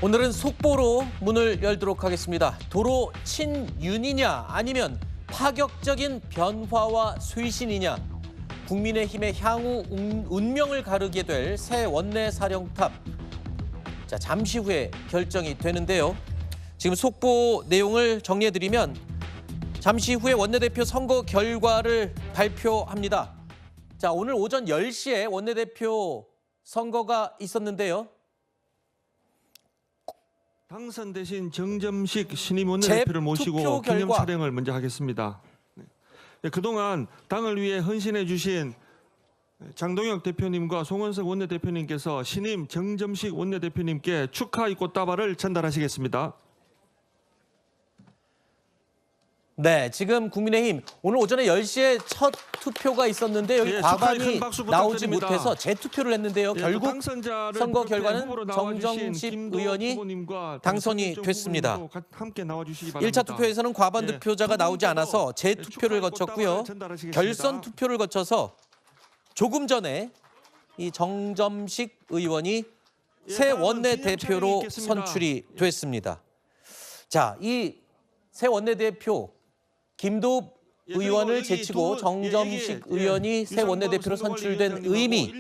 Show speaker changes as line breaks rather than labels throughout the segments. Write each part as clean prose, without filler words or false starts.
오늘은 속보로 문을 열도록 하겠습니다. 도로 친윤이냐 아니면 파격적인 변화와 쇄신이냐. 국민의힘의 향후 운명을 가르게 될 새 원내사령탑. 자, 잠시 후에 결정이 되는데요. 지금 속보 내용을 정리해드리면 잠시 후에 원내대표 선거 결과를 발표합니다. 자, 오늘 오전 10시에 원내대표 선거가 있었는데요.
당선되신 정점식 신임 원내대표를 모시고 기념 촬영을 먼저 하겠습니다. 그동안 당을 위해 헌신해 주신 장동혁 대표님과 송원석 원내대표님께서 신임 정점식 원내대표님께 축하의 꽃다발을 전달하시겠습니다.
네, 지금 국민의힘 오늘 오전에 10시에 첫 투표가 있었는데 여기 과반이 나오지 못해서 재투표를 했는데요. 결국 선거 결과는 정정식 의원이 당선이 됐습니다. 1차 투표에서는 과반 득표자가 나오지 않아서 재투표를 거쳤고요. 결선 투표를 거쳐서 조금 전에 이 정점식 의원이 새 원내대표로 선출이 됐습니다. 자, 이 새 원내대표 김도읍 의원을 제치고 정점식 의원이 새 원내대표로 선출된 의미,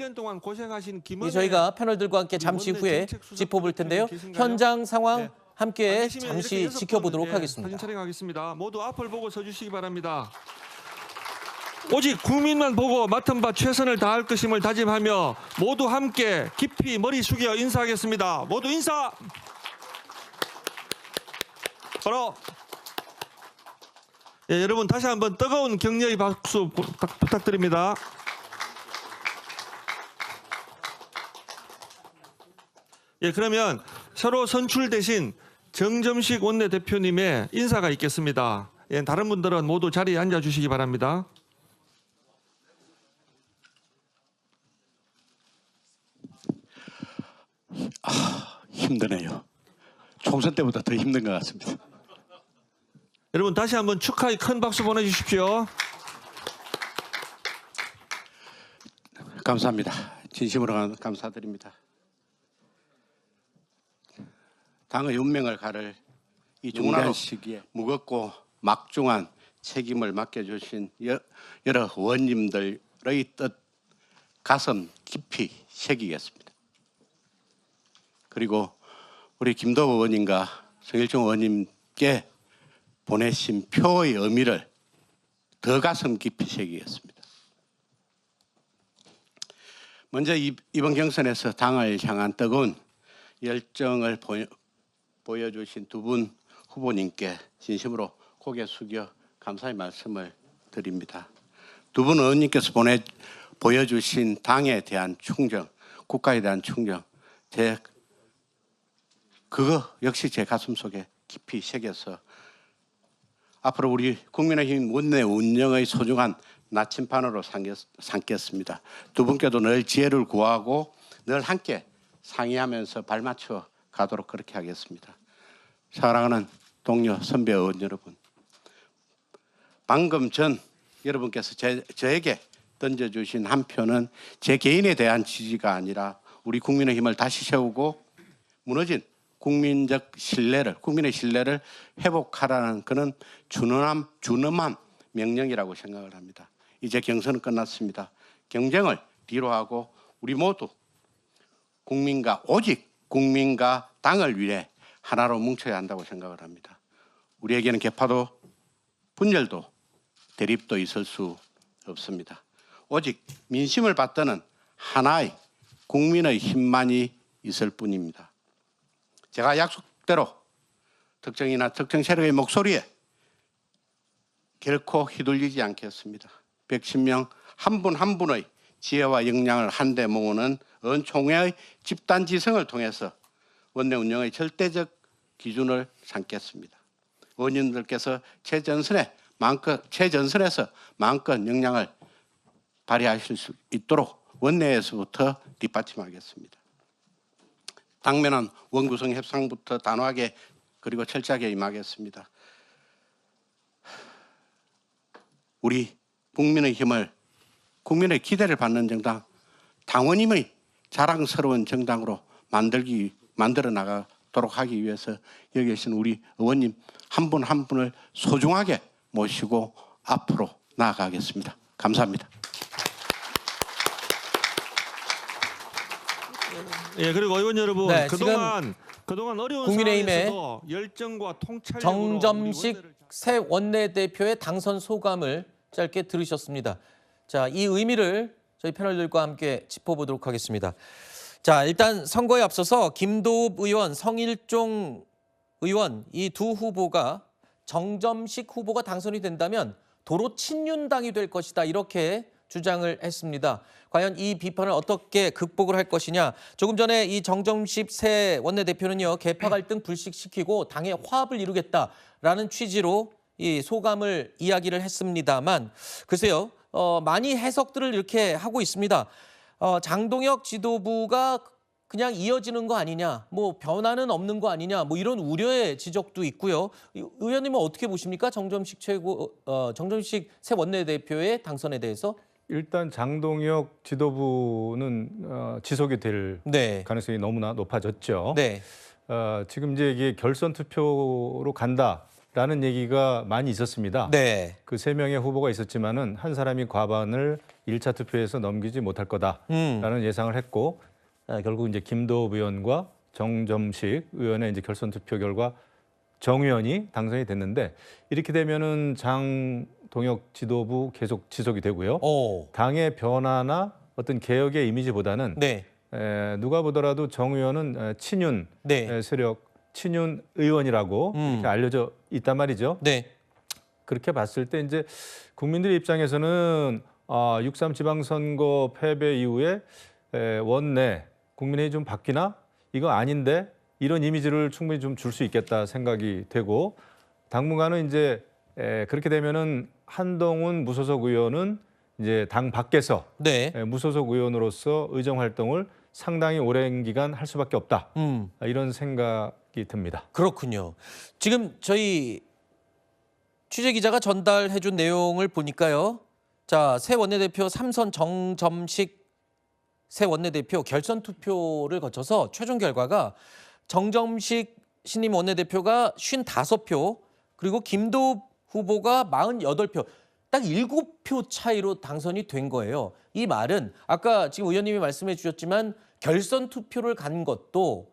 저희가 패널들과 함께 잠시 후에 짚어볼 텐데요. 현장 상황 함께 잠시 지켜보도록 하겠습니다.
촬영하겠습니다. 모두 앞을 보고 서주시기 바랍니다. 오직 국민만 보고 맡은 바 최선을 다할 것임을 다짐하며 모두 함께 깊이 머리 숙여 인사하겠습니다. 모두 인사! 바로 여러분 다시 한번 뜨거운 격려의 박수 부탁드립니다. 그러면 새로 선출되신 정점식 원내대표님의 인사가 있겠습니다. 다른 분들은 모두 자리에 앉아주시기 바랍니다.
힘드네요. 총선 때보다 더 힘든 것 같습니다.
여러분 다시 한번 축하의 큰 박수 보내주십시오.
감사합니다. 진심으로 감사드립니다. 당의 운명을 가를 이 중대한 시기에 무겁고 막중한 책임을 맡겨주신 여러 의원님들의 뜻 가슴 깊이 새기겠습니다. 그리고 우리 김도읍 의원님과 성일종 의원님께 보내신 표의 의미를 더 가슴 깊이 새기겠습니다. 먼저 이번 경선에서 당을 향한 뜨거운 열정을 보여주신 두 분 후보님께 진심으로 고개 숙여 감사의 말씀을 드립니다. 두 분 의원님께서 보여주신 당에 대한 충정, 국가에 대한 충정, 그거 역시 제 가슴속에 깊이 새겨서 앞으로 우리 국민의힘 원내 운영의 소중한 나침반으로 삼겠습니다. 두 분께도 늘 지혜를 구하고 늘 함께 상의하면서 발맞춰 가도록 그렇게 하겠습니다. 사랑하는 동료 선배 의원 여러분, 방금 전 여러분께서 저에게 던져주신 한 표는 제 개인에 대한 지지가 아니라 우리 국민의힘을 다시 세우고 무너진 국민적 신뢰를, 국민의 신뢰를 회복하라는 그런 준엄한 명령이라고 생각을 합니다. 이제 경선은 끝났습니다. 경쟁을 뒤로 하고 우리 모두 오직 국민과 당을 위해 하나로 뭉쳐야 한다고 생각을 합니다. 우리에게는 계파도 분열도 대립도 있을 수 없습니다. 오직 민심을 받드는 하나의 국민의 힘만이 있을 뿐입니다. 제가 약속대로 특정이나 특정 세력의 목소리에 결코 휘둘리지 않겠습니다. 110명 한 분 한 분의 지혜와 역량을 한데 모으는 의원총회의 집단지성을 통해서 원내 운영의 절대적 기준을 삼겠습니다. 의원님들께서 최전선에서 마음껏 역량을 발휘하실 수 있도록 원내에서부터 뒷받침하겠습니다. 당면한 원구성 협상부터 단호하게 그리고 철저하게 임하겠습니다. 우리 국민의 기대를 받는 정당, 당원임의 자랑스러운 정당으로 만들어 나가 되도록 하기 위해서 여기 계신 우리 의원님 한 분 한 분을 소중하게 모시고 앞으로 나아가겠습니다. 감사합니다.
예, 그리고 의원 여러분,
네,
그동안 어려운
국민의힘의
상황에서도 열정과 통찰력으로
정점식 새 원내대표의 당선 소감을 짧게 들으셨습니다. 자, 이 의미를 저희 패널들과 함께 짚어보도록 하겠습니다. 자, 일단 선거에 앞서서 김도읍 의원, 성일종 의원 이 두 후보가 정점식 후보가 당선이 된다면 도로 친윤당이 될 것이다 이렇게 주장을 했습니다. 과연 이 비판을 어떻게 극복을 할 것이냐. 조금 전에 이 정점식 새 원내대표는요. 계파 갈등 불식시키고 당의 화합을 이루겠다라는 취지로 이 소감을 이야기를 했습니다만 글쎄요. 많이 해석들을 이렇게 하고 있습니다. 장동혁 지도부가 그냥 이어지는 거 아니냐, 뭐 변화는 없는 거 아니냐, 뭐 이런 우려의 지적도 있고요. 의원님은 어떻게 보십니까? 정점식 새 원내대표의 당선에 대해서?
일단 장동혁 지도부는 지속이 될
네.
가능성이 너무나 높아졌죠.
네.
지금 이제 이게 결선 투표로 간다라는 얘기가 많이 있었습니다.
네.
그 3명의 후보가 있었지만은 한 사람이 과반을 1차 투표에서 넘기지 못할 거다라는 예상을 했고 결국 이제 김도읍 의원과 정점식 의원의 이제 결선 투표 결과 정 의원이 당선이 됐는데 이렇게 되면은 장동혁 지도부 계속 지속이 되고요. 당의 변화나 어떤 개혁의 이미지보다는
네.
누가 보더라도 정 의원은 친윤
네.
세력, 친윤 의원이라고 이렇게 알려져 있단 말이죠.
네.
그렇게 봤을 때 이제 국민들 입장에서는 6.3 지방선거 패배 이후에 원내 국민의힘이 좀 바뀌나? 이거 아닌데? 이런 이미지를 충분히 좀 줄 수 있겠다 생각이 되고 당분간은 이제 그렇게 되면은 한동훈 무소속 의원은 이제 당 밖에서
네.
무소속 의원으로서 의정 활동을 상당히 오랜 기간 할 수밖에 없다. 이런 생각이 듭니다.
그렇군요. 지금 저희 취재 기자가 전달해 준 내용을 보니까요. 자, 새 원내대표 3선 정점식 새 원내대표 결선 투표를 거쳐서 최종 결과가 정점식 신임 원내대표가 55표, 그리고 김도읍 후보가 48표, 딱 7표 차이로 당선이 된 거예요. 이 말은 아까 지금 의원님이 말씀해 주셨지만 결선 투표를 간 것도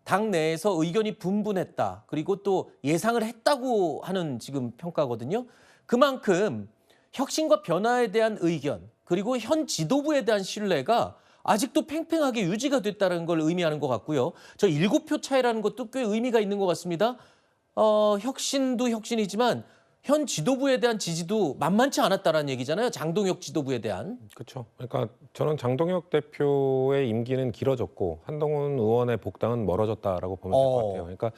당 내에서 의견이 분분했다. 그리고 또 예상을 했다고 하는 지금 평가거든요. 그만큼 혁신과 변화에 대한 의견, 그리고 현 지도부에 대한 신뢰가 아직도 팽팽하게 유지가 됐다는 걸 의미하는 것 같고요. 저 7표 차이라는 것도 꽤 의미가 있는 것 같습니다. 혁신도 혁신이지만 현 지도부에 대한 지지도 만만치 않았다라는 얘기잖아요. 장동혁 지도부에 대한.
그렇죠. 그러니까 저는 장동혁 대표의 임기는 길어졌고 한동훈 의원의 복당은 멀어졌다라고 보면 될 것 같아요. 그러니까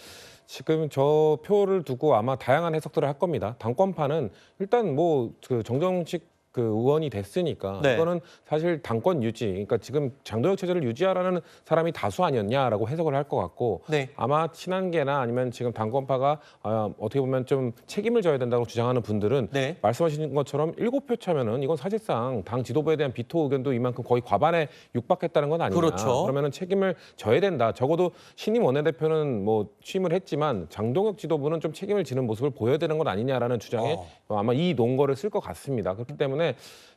지금 저 표를 두고 아마 다양한 해석들을 할 겁니다. 당권판은 일단 뭐 그 정정식 그 의원이 됐으니까
네.
이거는 사실 당권 유지, 그러니까 지금 장동혁 체제를 유지하라는 사람이 다수 아니었냐라고 해석을 할 것 같고
네.
아마 친한계나 아니면 지금 당권파가 어떻게 보면 좀 책임을 져야 된다고 주장하는 분들은
네.
말씀하신 것처럼 7표 차면은 이건 사실상 당 지도부에 대한 비토 의견도 이만큼 거의 과반에 육박했다는 건 아니냐.
그렇죠.
그러면은 책임을 져야 된다. 적어도 신임 원내대표는 뭐 취임을 했지만 장동혁 지도부는 좀 책임을 지는 모습을 보여야 되는 건 아니냐라는 주장에 아마 이 논거를 쓸 것 같습니다. 그렇기 때문에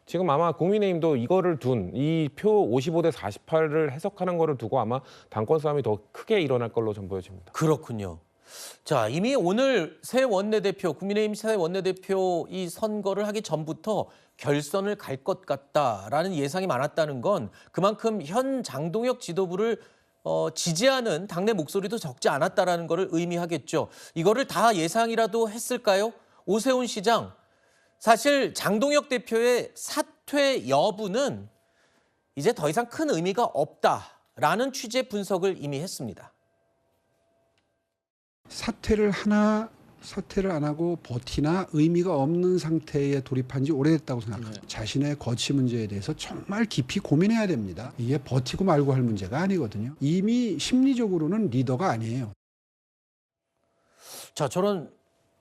지금 아마 국민의힘도 이거를 둔 이 표 55대 48을 해석하는 거를 두고 아마 당권 싸움이 더 크게 일어날 걸로 좀 보여집니다.
그렇군요. 자, 이미 오늘 새 원내대표, 국민의힘 새 원내대표 이 선거를 하기 전부터 결선을 갈 것 같다라는 예상이 많았다는 건 그만큼 현 장동혁 지도부를 지지하는 당내 목소리도 적지 않았다라는 것을 의미하겠죠. 이거를 다 예상이라도 했을까요? 오세훈 시장, 사실 장동혁 대표의 사퇴 여부는 이제 더 이상 큰 의미가 없다라는 취재 분석을 이미 했습니다.
사퇴를 안 하고 버티나 의미가 없는 상태에 돌입한 지 오래됐다고 생각합니다. 자신의 거취 문제에 대해서 정말 깊이 고민해야 됩니다. 이게 버티고 말고 할 문제가 아니거든요. 이미 심리적으로는 리더가 아니에요.
자, 저런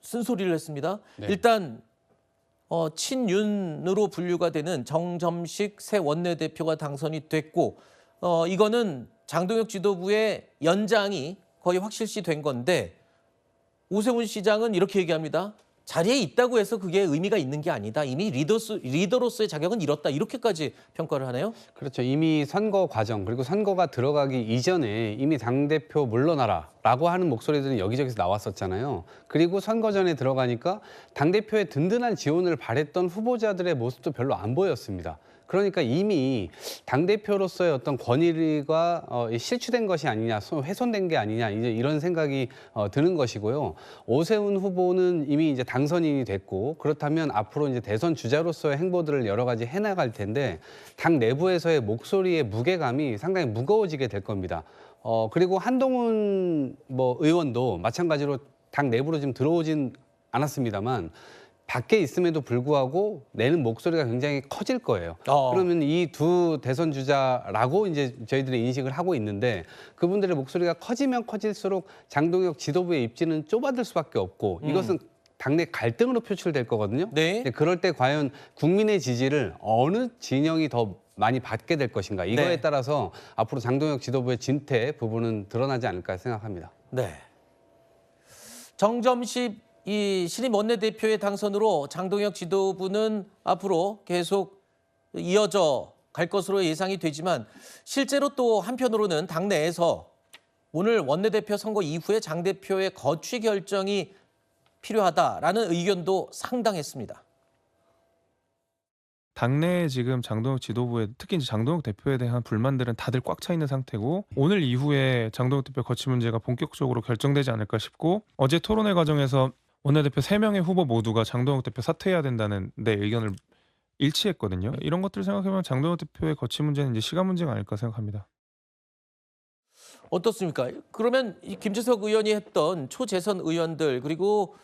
쓴소리를 했습니다. 일단 친윤으로 분류가 되는 정점식 새 원내대표가 당선이 됐고 이거는 장동혁 지도부의 연장이 거의 확실시된 건데 오세훈 시장은 이렇게 얘기합니다. 자리에 있다고 해서 그게 의미가 있는 게 아니다. 이미 리더로서의 자격은 잃었다. 이렇게까지 평가를 하네요.
그렇죠. 이미 선거 과정 그리고 선거가 들어가기 이전에 이미 당대표 물러나라라고 하는 목소리들은 여기저기서 나왔었잖아요. 그리고 선거 전에 들어가니까 당대표의 든든한 지원을 바랬던 후보자들의 모습도 별로 안 보였습니다. 그러니까 이미 당대표로서의 어떤 권위가 실추된 것이 아니냐, 훼손된 게 아니냐, 이제 이런 생각이 드는 것이고요. 오세훈 후보는 이미 이제 당선인이 됐고, 그렇다면 앞으로 이제 대선 주자로서의 행보들을 여러 가지 해나갈 텐데, 당 내부에서의 목소리의 무게감이 상당히 무거워지게 될 겁니다. 그리고 한동훈 의원도 마찬가지로 당 내부로 지금 들어오진 않았습니다만, 밖에 있음에도 불구하고 내는 목소리가 굉장히 커질 거예요. 그러면 이 두 대선 주자라고 이제 저희들이 인식을 하고 있는데 그분들의 목소리가 커지면 커질수록 장동혁 지도부의 입지는 좁아들 수밖에 없고 이것은 당내 갈등으로 표출될 거거든요.
네.
그럴 때 과연 국민의 지지를 어느 진영이 더 많이 받게 될 것인가 이거에
네.
따라서 앞으로 장동혁 지도부의 진퇴 부분은 드러나지 않을까 생각합니다.
네. 정점식 이 신임 원내대표의 당선으로 장동혁 지도부는 앞으로 계속 이어져 갈 것으로 예상이 되지만 실제로 또 한편으로는 당내에서 오늘 원내대표 선거 이후에 장 대표의 거취 결정이 필요하다라는 의견도 상당했습니다.
당내에 지금 장동혁 지도부에 특히 이제 장동혁 대표에 대한 불만들은 다들 꽉 차 있는 상태고 오늘 이후에 장동혁 대표 거취 문제가 본격적으로 결정되지 않을까 싶고 어제 토론회 과정에서 원내대표 3명의 후보 모두가 장동혁 대표 사퇴해야 된다는 데 의견을 일치했거든요. 이런 것들을 생각해보면 장동혁 대표의 거취 문제는 이제 시간 문제가 아닐까 생각합니다.
어떻습니까? 그러면 이 김재석 의원이 했던 초재선 의원들 그리고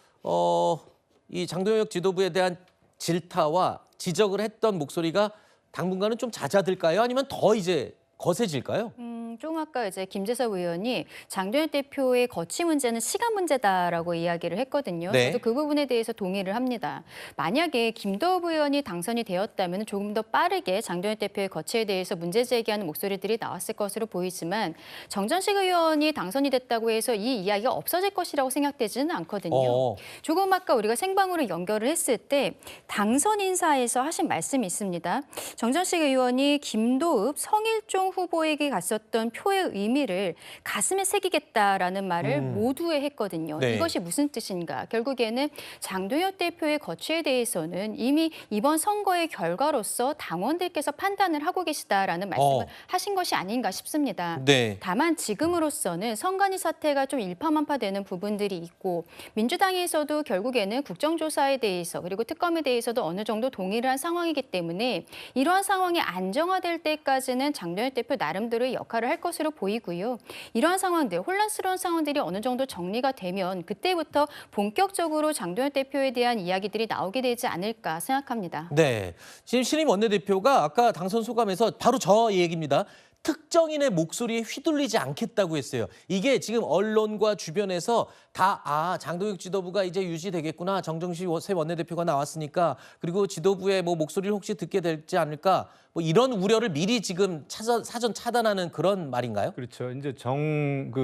이 장동혁 지도부에 대한 질타와 지적을 했던 목소리가 당분간은 좀 잦아들까요? 아니면 더 이제 거세질까요?
좀 아까 이제 김재석 의원이 장동혁 대표의 거취 문제는 시간 문제다라고 이야기를 했거든요.
네.
저도 그 부분에 대해서 동의를 합니다. 만약에 김도읍 의원이 당선이 되었다면 조금 더 빠르게 장동혁 대표의 거취에 대해서 문제 제기하는 목소리들이 나왔을 것으로 보이지만 정전식 의원이 당선이 됐다고 해서 이 이야기가 없어질 것이라고 생각되지는 않거든요. 조금 아까 우리가 생방으로 연결을 했을 때 당선 인사에서 하신 말씀이 있습니다. 정전식 의원이 김도읍 성일종 후보에게 갔었던 표의 의미를 가슴에 새기겠다라는 말을 모두에 했거든요.
네.
이것이 무슨 뜻인가? 결국에는 장동혁 대표의 거취에 대해서는 이미 이번 선거의 결과로서 당원들께서 판단을 하고 계시다라는 말씀을 하신 것이 아닌가 싶습니다.
네.
다만 지금으로서는 선관위 사태가 좀 일파만파되는 부분들이 있고 민주당에서도 결국에는 국정조사에 대해서 그리고 특검에 대해서도 어느 정도 동의를 한 상황이기 때문에 이러한 상황이 안정화될 때까지는 장동혁 대표 나름대로의 역할을 할 것으로 보이고요. 이러한 상황들, 혼란스러운 상황들이 어느 정도 정리가 되면 그때부터 본격적으로 장동혁 대표에 대한 이야기들이 나오게 되지 않을까 생각합니다.
네. 지금 신임 원내대표가 아까 당선 소감에서 바로 저 얘기입니다. 특정인의 목소리에 휘둘리지 않겠다고 했어요. 이게 지금 언론과 주변에서 다 장동혁 지도부가 이제 유지되겠구나. 정정식 새 원내대표가 나왔으니까 그리고 지도부의 목소리를 혹시 듣게 되지 않을까. 이런 우려를 미리 지금 사전 차단하는 그런 말인가요?
그렇죠. 이제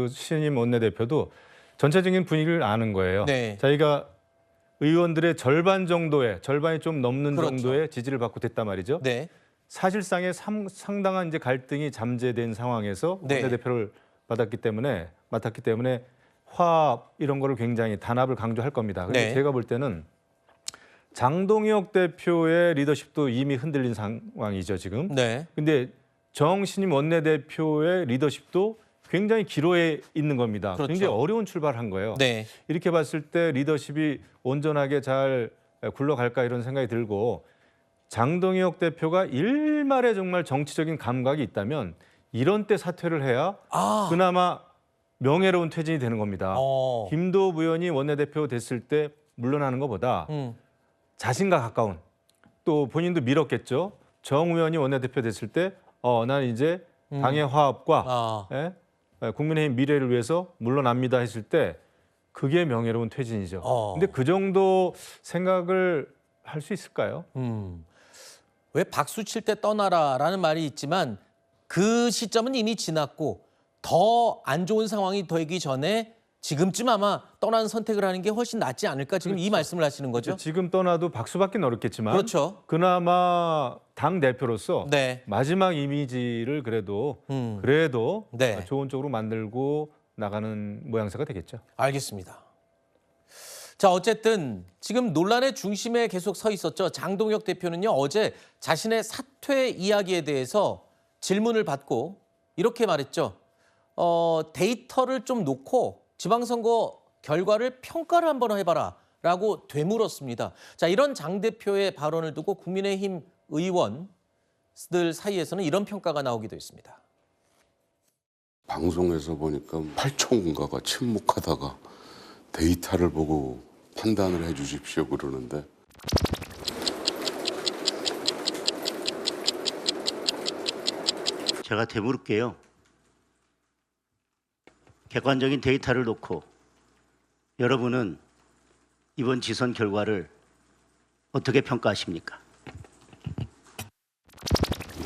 신임 원내대표도 전체적인 분위기를 아는 거예요.
네.
자기가 의원들의 절반이 좀 넘는
그렇죠.
정도의 지지를 받고 됐단 말이죠.
네.
사실상의 상당한 이제 갈등이 잠재된 상황에서
네.
원내대표를 맡았기 때문에 화합 이런 거를 굉장히 단합을 강조할 겁니다. 근데
네.
제가 볼 때는 장동혁 대표의 리더십도 이미 흔들린 상황이죠, 지금.
네.
근데 정신임 원내대표의 리더십도 굉장히 기로에 있는 겁니다.
그렇죠.
굉장히 어려운 출발을 한 거예요.
네.
이렇게 봤을 때 리더십이 온전하게 잘 굴러갈까 이런 생각이 들고 장동혁 대표가 일말에 정말 정치적인 감각이 있다면 이런 때 사퇴를 해야 그나마 명예로운 퇴진이 되는 겁니다. 김도읍 의원이 원내대표 됐을 때 물러나는 것보다 자신과 가까운 또 본인도 밀었겠죠. 정 의원이 원내대표 됐을 때 나는 이제 당의 화합과 국민의힘 미래를 위해서 물러납니다 했을 때 그게 명예로운 퇴진이죠. 근데 그 정도 생각을 할 수 있을까요?
왜 박수 칠 때 떠나라라는 말이 있지만 그 시점은 이미 지났고 더 안 좋은 상황이 되기 전에 지금쯤 아마 떠나는 선택을 하는 게 훨씬 낫지 않을까 지금 이 말씀을 하시는 거죠?
지금 떠나도 박수받기는 어렵겠지만
그렇죠.
그나마 당 대표로서
네.
마지막 이미지를 그래도
네.
좋은 쪽으로 만들고 나가는 모양새가 되겠죠.
알겠습니다. 자, 어쨌든 지금 논란의 중심에 계속 서 있었죠. 장동혁 대표는요, 어제 자신의 사퇴 이야기에 대해서 질문을 받고 이렇게 말했죠. 데이터를 좀 놓고 지방선거 결과를 평가를 한번 해봐라 라고 되물었습니다. 자, 이런 장 대표의 발언을 두고 국민의힘 의원들 사이에서는 이런 평가가 나오기도 했습니다.
방송에서 보니까 8초인가가 침묵하다가 데이터를 보고 판단을 해 주십시오 그러는데
제가 되물을게요. 객관적인 데이터를 놓고 여러분은 이번 지선 결과를 어떻게 평가하십니까?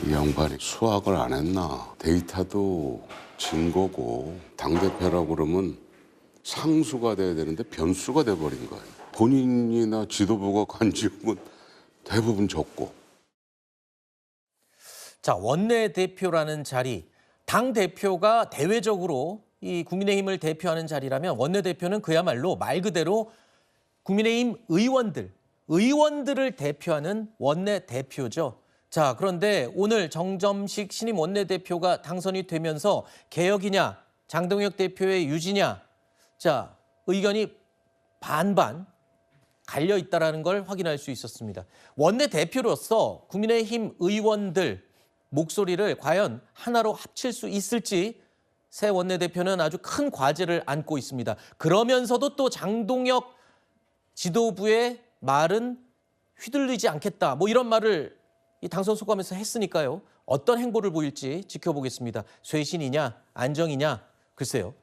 이 양반이 수학을 안 했나? 데이터도 증거고 당대표라고 그러면 상수가 돼야 되는데 변수가 돼버린 거예요. 본인이나 지도부가 관직은 대부분 적고.
자, 원내대표라는 자리, 당대표가 대외적으로 이 국민의힘을 대표하는 자리라면 원내대표는 그야말로 말 그대로 국민의힘 의원들을 대표하는 원내대표죠. 자, 그런데 오늘 정점식 신임 원내대표가 당선이 되면서 개혁이냐, 장동혁 대표의 유지냐, 자, 의견이 반반 갈려 있다는 걸 확인할 수 있었습니다. 원내대표로서 국민의힘 의원들 목소리를 과연 하나로 합칠 수 있을지 새 원내대표는 아주 큰 과제를 안고 있습니다. 그러면서도 또 장동혁 지도부의 말은 휘둘리지 않겠다. 뭐 이런 말을 이 당선 소감에서 했으니까요. 어떤 행보를 보일지 지켜보겠습니다. 쇄신이냐 안정이냐 글쎄요.